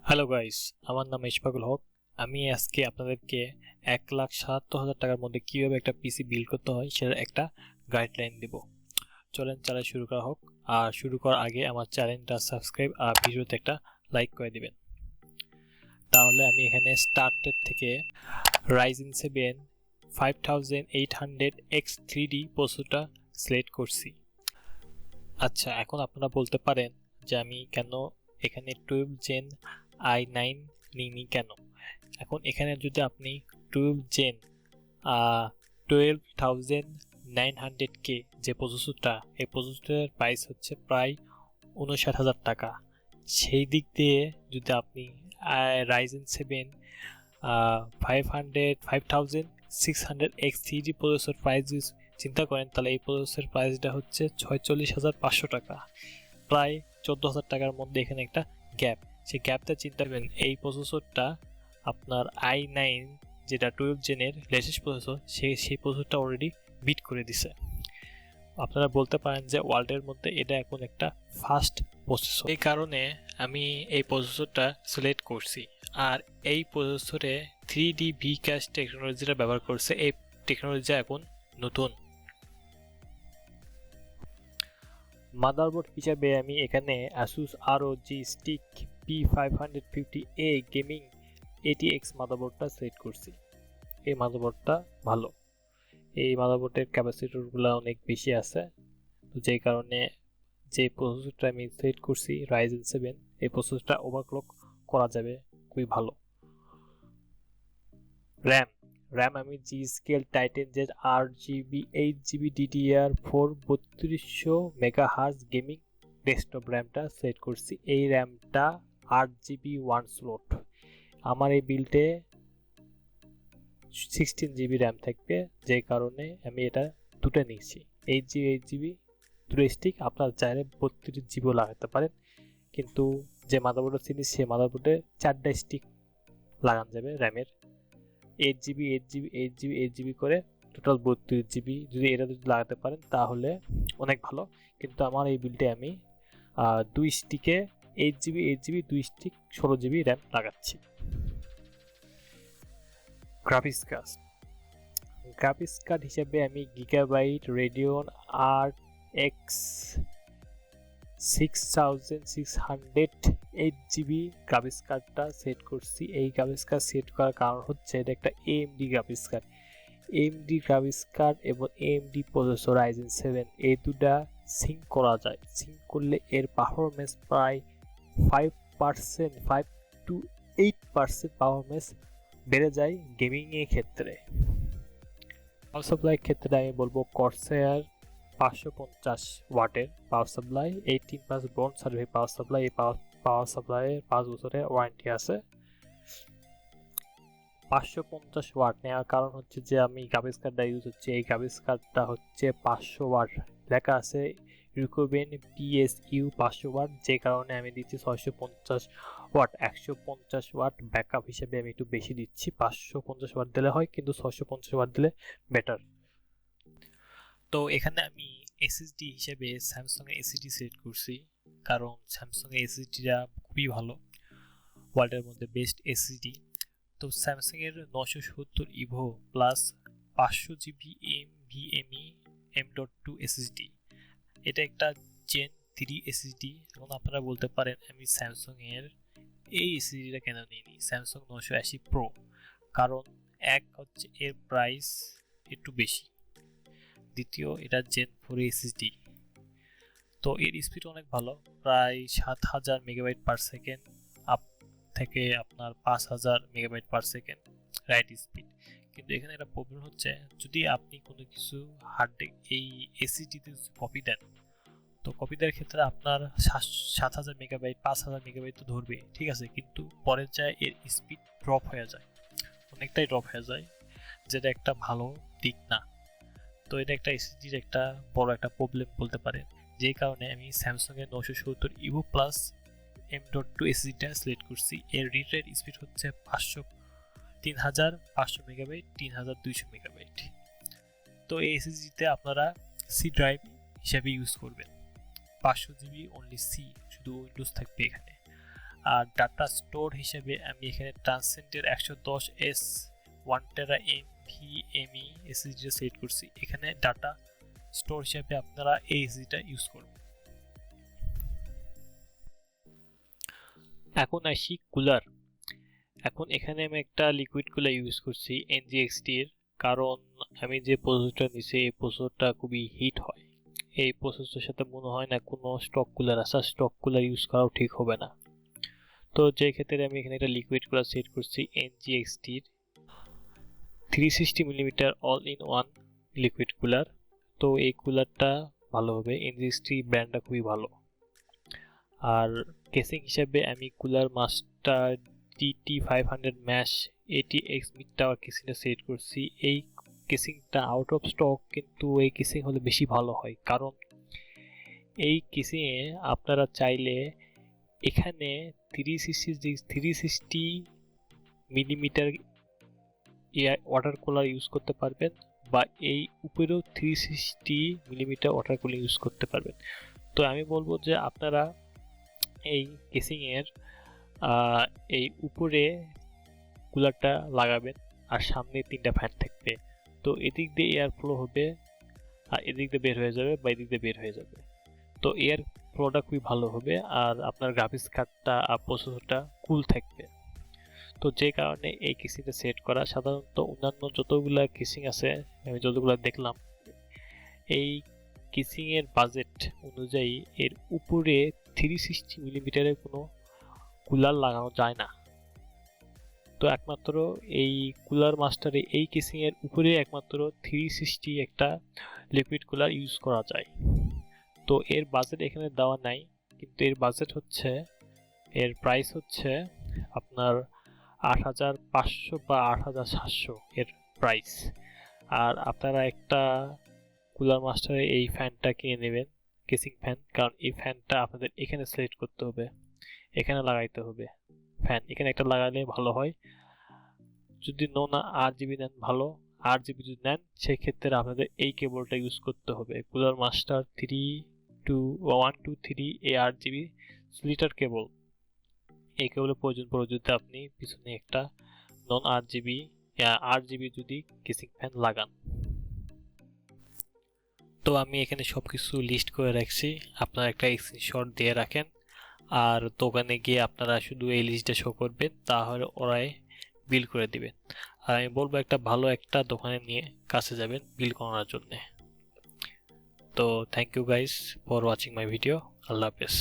Hello guys, আমার নাম ইশফাকুল হক। আমি আজকে আপনাদেরকে 1,77,000 টাকার মধ্যে কিভাবে একটা পিসি বিল্ড করতে হয় সেটার একটা গাইডলাইন দেব। চলেন চ্যানেল শুরু করা হোক। আর শুরু করার আগে আমার চ্যানেলটা সাবস্ক্রাইব আর ভিডিওতে একটা লাইক করে দিবেন। তাহলে আমি এখানে স্টার্টের থেকে Ryzen 7 5800X3D প্রসেসরটা সিলেক্ট করছি। আচ্ছা, এখন আপনারা বলতে পারেন যে আমি কেন এখানে 12 জেন i9 নিইনি কেন। এখন এখানে যদি আপনি 12 জেন 12,900K যে প্রসেসরটা, এই প্রসেসরের প্রাইস হচ্ছে প্রায় 59,000 টাকা। সেই দিক দিয়ে যদি আপনি Ryzen 7 5600X3D প্রসেসর প্রাইস চিন্তা করেন, তাহলে এই প্রসেসরের প্রাইসটা হচ্ছে 46,500 টাকা, প্রায় 14,000 টাকার মধ্যে এখানে একটা গ্যাপ। সেই গ্যাপটা চিন্তা করবেন, এই প্রসেসরটা আপনার i9 যেটা 12 জেনের লেটেস্ট প্রসেসর, সেই প্রসেসরটা অলরেডি বিট করে দিছে। আপনারা বলতে পারেন যে ওয়ার্ল্ডের মধ্যে এটা এখন একটা ফাস্ট প্রসেসর, এই কারণে আমি এই প্রসেসরটা সিলেক্ট করছি। আর এই প্রসেসরে 3D V-ক্যাশ টেকনোলজিটা ব্যবহার করছে। এই টেকনোলজি এখন নতুন। মাদারবোর্ড হিসাবে আমি এখানে Asus ROG Strix P550A gaming ATX মাদারবোর্ডটা সিলেক্ট করছি। এই মাদারবোর্ডটা ভালো, এই মাদারবোর্ডের ক্যাপাসিটরগুলো অনেক বেশি আছে, তো যেই কারণে যে প্রসেসরটা আমি সিলেক্ট করছি Ryzen 7, এই প্রসেসরটা ওভারক্লক করা যাবে খুবই ভালো। র্যাম আমি G.Skill Trident যে ARGB 8GB DDR4 3200 MHz gaming desktop র্যামটা সেট করছি। এই র্যামটা 8GB 1 স্লট। আমার এই বিল্ডে 16GB র্যাম থাকবে, যে কারণে আমি এটা দুটো নিয়েছি। 8GB দুটো স্টিক, আপনার চাইলে 32GB লাগাতে পারেন, কিন্তু যে মাদারবোর্ডটা চিনিস সে মাদারবোর্ডে 4টা স্টিক লাগানো যাবে র্যামের। 8GB করে টোটাল 32GB যদি এটা যদি লাগাতে পারেন তাহলে অনেক ভালো। কিন্তু আমার এই বিল্ডে আমি 2 স্টিকে 8GB 2 স্টিক 16GB র্যাম লাগাচ্ছি। গ্রাফিক্স কার্ড হিসেবে আমি GIGABYTE Radeon RX 6600 8GB graphics কার্ডটা সেট করছি। এই গ্রাফিক্স কার্ড সেট করার কারণ হচ্ছে এটা একটা AMD graphics card. AMD graphics card এবং AMD প্রসেসর Ryzen 7 এই দুটা সিঙ্ক করা যায়। সিঙ্ক করলে এর পারফরমেন্স প্রায় 5 to 8% পারফরমেন্স বেড়ে যায় গেমিং এর ক্ষেত্রে। পাওয়ার সাপ্লাই ক্ষেত্রে আমি বলবো Corsair 550 ওয়াটের power supply, 18+ bronze certified power supply. এই পাওয়ার সাপ্লাইয়ের 5 বছরের ওয়ারেন্টি আছে। 550 ওয়াট নেওয়ার কারণ হচ্ছে যে আমি গ্রাফিক্স কার্ডটা ইউজ হচ্ছে, এই গ্রাফিক্স কার্ডটা হচ্ছে 500 ওয়াট লেখা আছে, রিকোভেন PSU 500 ওয়াট, যে কারণে আমি দিচ্ছি 650 ওয়াট। 150 ওয়াট ব্যাকআপ হিসেবে আমি একটু বেশি দিচ্ছি। 550 ওয়াট দিলে হয়, কিন্তু 650 ওয়াট দিলে বেটার। তো এখানে আমি SSD হিসেবে স্যামসাং এর SSD সিলেক্ট করছি, কারণ স্যামসাং এর SSDটা খুবই ভালো, ওয়ার্ল্ডের মধ্যে বেস্ট SSD। তো স্যামসাং এর 970 Ivo plus 500GB NVMe M.2 SSD, এটা একটা Gen 3 SSD। এখন আপনারা বলতে পারেন আমি স্যামসাং এর এই SSDটা কেন নিইনি, স্যামসাং 980 প্রো, কারণ এক হচ্ছে এর প্রাইস একটু বেশি, দ্বিতীয় এটা Gen 4 SSD, তো এর স্পিড অনেক ভালো, প্রায় 7000 মেগাবাইট পার সেকেন্ড আপ থেকে আপনার 5000 megabyte per second right speed. কিন্তু এখানে একটা প্রবলেম হচ্ছে, যদি আপনি কোনো কিছু হার্ড এই এসএসডিতে কপি দেন, তো কপি দেওয়ার ক্ষেত্রে আপনার 7000 মেগাবাইট 5000 মেগাবাইট তো ধরবে, ঠিক আছে, কিন্তু পরের যায় এর স্পিড ড্রপ হয়ে যায়, অনেকটাই ড্রপ হয়ে যায়, যেটা একটা ভালো দিক না। তো এটা একটা এসএসডির একটা বড় একটা প্রবলেম বলতে পারেন, যে কারণে আমি স্যামসাং এর 970 ইভো প্লাস M.2 SSDটা সিলেক্ট করছি। এর রিড রাইট স্পিড হচ্ছে 3500 মেগাবাইট 3200 মেগাবাইট। তো এই এসএসডিতে আপনারা সি ড্রাইভ হিসেবে ইউজ করবেন, 500GB অনলি সি, শুধু উইন্ডোজ থাকবে এখানে। আর ডাটা স্টোর হিসেবে আমি এখানে ট্রান্সেন্ডের 110S 1 টেরা NVMe SSD সেট করছি। এখানে ডাটা স্টোর হিসেবে আপনারা এই SSDটা ইউজ করবেন। এখন আসি কুলার। এখন এখানে আমি একটা লিকুইড কুলার ইউজ করছি NZXT এর, কারণ আমি যে প্রসেসরটা নিছি এই প্রসেসরটা খুবই হিট হয়। এই প্রসেসরের সাথে মনে হয় না কোনো স্টক কুলার আছে, স্টক কুলার ইউজ করাও ঠিক হবে না। তো যে ক্ষেত্রে আমি এখানে একটা লিকুইড কুলার সেট করছি NZXT এর 360mm all in one liquid cooler. তো এই কুলারটা ভালো হবে, NZXT ব্র্যান্ডটা খুবই ভালো। আর কেসিং হিসাবে আমি cooler master DT500 mesh ATX mid tower কেসিংটা সেট করছি। এই কেসিংটা আউট অফ স্টক, কিন্তু এই কেসিং হলে বেশি ভালো হয়, কারণ এই কেসিংয়ে আপনারা চাইলে এখানে 360mm ওয়াটার কুলার ইউজ করতে পারবেন, বা এই উপরেও 360mm ওয়াটার কুলার ইউজ করতে পারবেন। তো আমি বলবো যে আপনারা এই কেসিংয়ের এই উপরে কুলারটা লাগাবেন, আর সামনে 3টা ফ্যান থাকবে। তো এদিক দিয়ে এয়ার ফ্লো হবে, আর এদিক দিয়ে বের হয়ে যাবে, বা এদিক দিয়ে বের হয়ে যাবে। তো এয়ার ফ্লোটা খুবই ভালো হবে, আর আপনার গ্রাফিক্স কার্ডটা আর প্রসেসরটা কুল থাকবে। তো যে কারণে এই কেসিংটা সেট করা। সাধারণত অন্যান্য যতগুলা কেসিং আছে আমি যতগুলো দেখলাম, এই কেসিংয়ের বাজেট অনুযায়ী এর উপরে 360mm কোনো কুলার লাগানো যায় না। তো একমাত্র এই কুলার মাস্টারে এই কেসিংয়ের উপরে একমাত্র 360 একটা লিকুইড কুলার ইউজ করা যায়। তো এর বাজেট এখানে দেওয়া নাই, কিন্তু এর বাজেট হচ্ছে, এর প্রাইস হচ্ছে আপনার 8500 বা 8700 এর প্রাইস। আর আপনারা একটা কুলার মাস্টারে এই ফ্যানটা কিনে নেবেন, কেসিং ফ্যান, কারণ এই ফ্যানটা আপনাদের এখানে সিলেক্ট করতে হবে, এখানে লাগাইতে হবে ফ্যান। এখানে একটা লাগালে ভালো হয়। যদি নন RGB নেন ভালো, RGB যদি নেন সেক্ষেত্রে আপনাদের এই কেবলটা ইউজ করতে হবে, কুলার মাস্টার 123 ARGB স্প্লিটার কেবল। এই কেবলের প্রয়োজন পড়ে যদি আপনি পিছনে একটা নন RGB যদি কেসিং ফ্যান লাগান। তো আমি এখানে সবকিছু লিস্ট করে রাখছি, আপনারা একটা স্ক্রিনশট দিয়ে রাখেন, আর দোকানে গিয়ে আপনারা শুধু এই লিস্টটা শো করবেন, তাহলে ওরাই বিল করে দিবেন। আর আমি বলবো একটা ভালো একটা দোকানে নিয়ে কাছে যাবেন বিল করানোর জন্য। তো thank you guys for watching my video. আল্লাহ হাফেজ।